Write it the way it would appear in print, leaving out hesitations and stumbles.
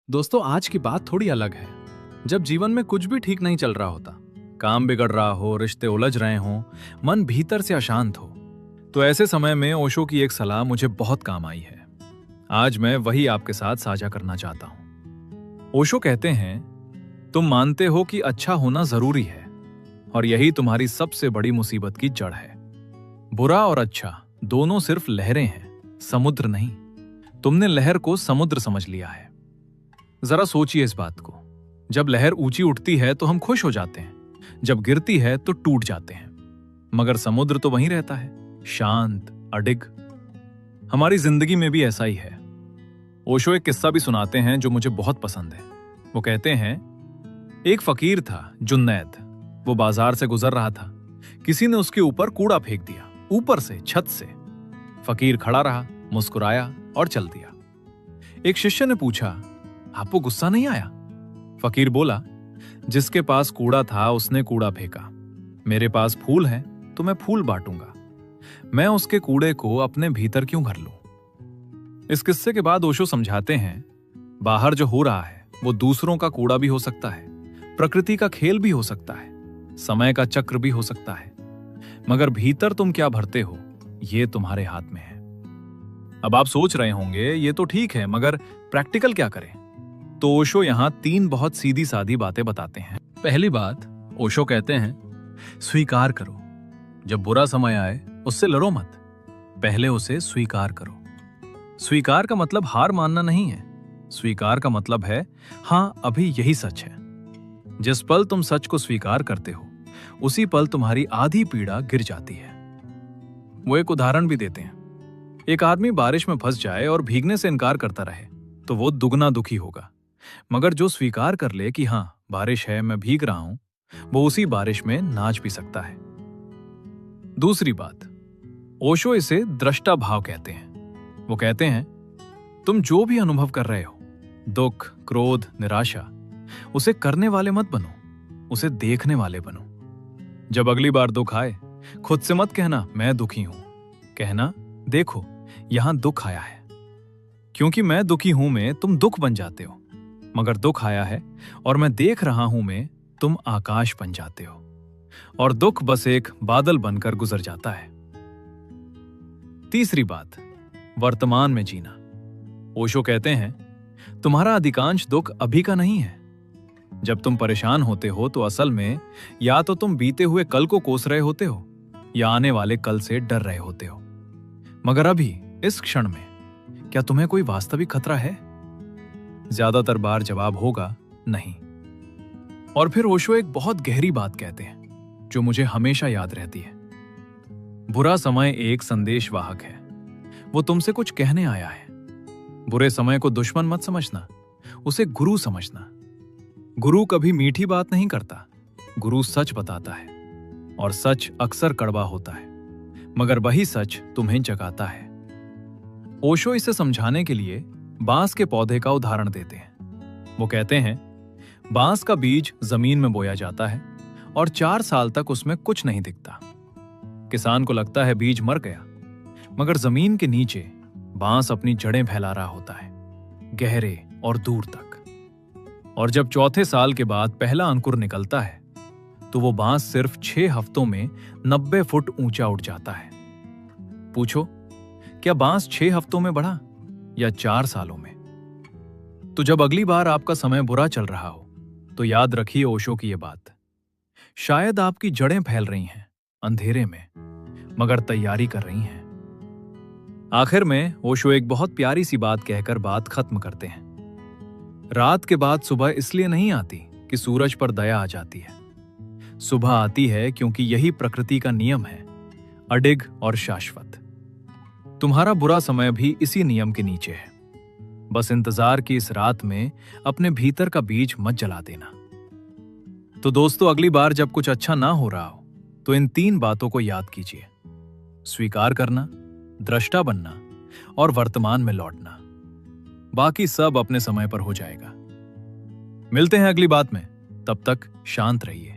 दोस्तों, आज की बात थोड़ी अलग है। जब जीवन में कुछ भी ठीक नहीं चल रहा होता, काम बिगड़ रहा हो, रिश्ते उलझ रहे हों, मन भीतर से अशांत हो, तो ऐसे समय में ओशो की एक सलाह मुझे बहुत काम आई है। आज मैं वही आपके साथ साझा करना चाहता हूं। ओशो कहते हैं, तुम मानते हो कि अच्छा होना जरूरी है और यही तुम्हारी सबसे बड़ी मुसीबत की जड़ है। बुरा और अच्छा दोनों सिर्फ लहरें हैं, समुद्र नहीं। तुमने लहर को समुद्र समझ लिया है। जरा सोचिए इस बात को। जब लहर ऊंची उठती है तो हम खुश हो जाते हैं, जब गिरती है तो टूट जाते हैं। मगर समुद्र तो वहीं रहता है, शांत, अडिग। हमारी जिंदगी में भी ऐसा ही है। ओशो एक किस्सा भी सुनाते हैं जो मुझे बहुत पसंद है। वो कहते हैं, एक फकीर था, जुन्नैद। वो बाजार से गुजर रहा था। किसी ने उसके ऊपर कूड़ा फेंक दिया, ऊपर से, छत से। फकीर खड़ा रहा, मुस्कुराया और चल दिया। एक शिष्य ने पूछा, आपको गुस्सा नहीं आया? फकीर बोला, जिसके पास कूड़ा था उसने कूड़ा फेंका। मेरे पास फूल है तो मैं फूल बांटूंगा। मैं उसके कूड़े को अपने भीतर क्यों भर लूं? इस किस्से के बाद ओशो समझाते हैं, बाहर जो हो रहा है वो दूसरों का कूड़ा भी हो सकता है, प्रकृति का खेल भी हो सकता है, समय का चक्र भी हो सकता है। मगर भीतर तुम क्या भरते हो, ये तुम्हारे हाथ में है। अब आप सोच रहे होंगे, ये तो ठीक है, मगर प्रैक्टिकल क्या करें? तो ओशो यहां 3 बहुत सीधी सादी बातें बताते हैं। पहली बात, ओशो कहते हैं, स्वीकार करो। जब बुरा समय आए उससे लड़ो मत, पहले उसे स्वीकार करो। स्वीकार का मतलब हार मानना नहीं है। स्वीकार का मतलब है, हां, अभी यही सच है। जिस पल तुम सच को स्वीकार करते हो, उसी पल तुम्हारी आधी पीड़ा गिर जाती है। वो एक उदाहरण भी देते हैं। एक आदमी बारिश में फंस जाए और भीगने से इनकार करता रहे तो वो दुगना दुखी होगा। मगर जो स्वीकार कर ले कि हां, बारिश है, मैं भीग रहा हूं, वो उसी बारिश में नाच भी सकता है। दूसरी बात, ओशो इसे दृष्टा भाव कहते हैं। वो कहते हैं, तुम जो भी अनुभव कर रहे हो, दुख, क्रोध, निराशा, उसे करने वाले मत बनो, उसे देखने वाले बनो। जब अगली बार दुख आए, खुद से मत कहना मैं दुखी हूं, कहना देखो यहां दुख आया है। क्योंकि मैं दुखी हूं में तुम दुख बन जाते हो, मगर दुख आया है और मैं देख रहा हूं में तुम आकाश बन जाते हो, और दुख बस एक बादल बनकर गुजर जाता है। तीसरी बात, वर्तमान में जीना। ओशो कहते हैं, तुम्हारा अधिकांश दुख अभी का नहीं है। जब तुम परेशान होते हो तो असल में या तो तुम बीते हुए कल को कोस रहे होते हो या आने वाले कल से डर रहे होते हो। मगर अभी इस क्षण में क्या तुम्हें कोई वास्तविक खतरा है? ज्यादातर बार जवाब होगा नहीं। और फिर ओशो एक बहुत गहरी बात कहते हैं जो मुझे हमेशा याद रहती है। बुरा समय एक संदेशवाहक है। वो तुमसे कुछ कहने आया है। बुरे समय को दुश्मन मत समझना, उसे गुरु समझना। गुरु कभी मीठी बात नहीं करता, गुरु सच बताता है, और सच अक्सर कड़वा होता है, मगर वही सच तुम्हें जगाता है। ओशो इसे समझाने के लिए बांस के पौधे का उदाहरण देते हैं। वो कहते हैं, बांस का बीज जमीन में बोया जाता है और 4 साल तक उसमें कुछ नहीं दिखता। किसान को लगता है बीज मर गया, मगर जमीन के नीचे बांस अपनी जड़ें फैला रहा होता है, गहरे और दूर तक। और जब चौथे साल के बाद पहला अंकुर निकलता है तो वो बांस सिर्फ 6 हफ्तों में 90 फुट ऊंचा उठ जाता है। पूछो, क्या बांस 6 हफ्तों में बढ़ा या 4 सालों में? तो जब अगली बार आपका समय बुरा चल रहा हो तो याद रखिए ओशो की ये बात। शायद आपकी जड़ें फैल रही हैं अंधेरे में, मगर तैयारी कर रही हैं। आखिर में ओशो एक बहुत प्यारी सी बात कहकर बात खत्म करते हैं। रात के बाद सुबह इसलिए नहीं आती कि सूरज पर दया आ जाती है। सुबह आती है क्योंकि यही प्रकृति का नियम है, अडिग और शाश्वत। तुम्हारा बुरा समय भी इसी नियम के नीचे है। बस इंतजार की इस रात में अपने भीतर का बीज मत जला देना। तो दोस्तों, अगली बार जब कुछ अच्छा ना हो रहा हो तो इन 3 बातों को याद कीजिए। स्वीकार करना, दृष्टा बनना और वर्तमान में लौटना। बाकी सब अपने समय पर हो जाएगा। मिलते हैं अगली बात में, तब तक शांत रहिए।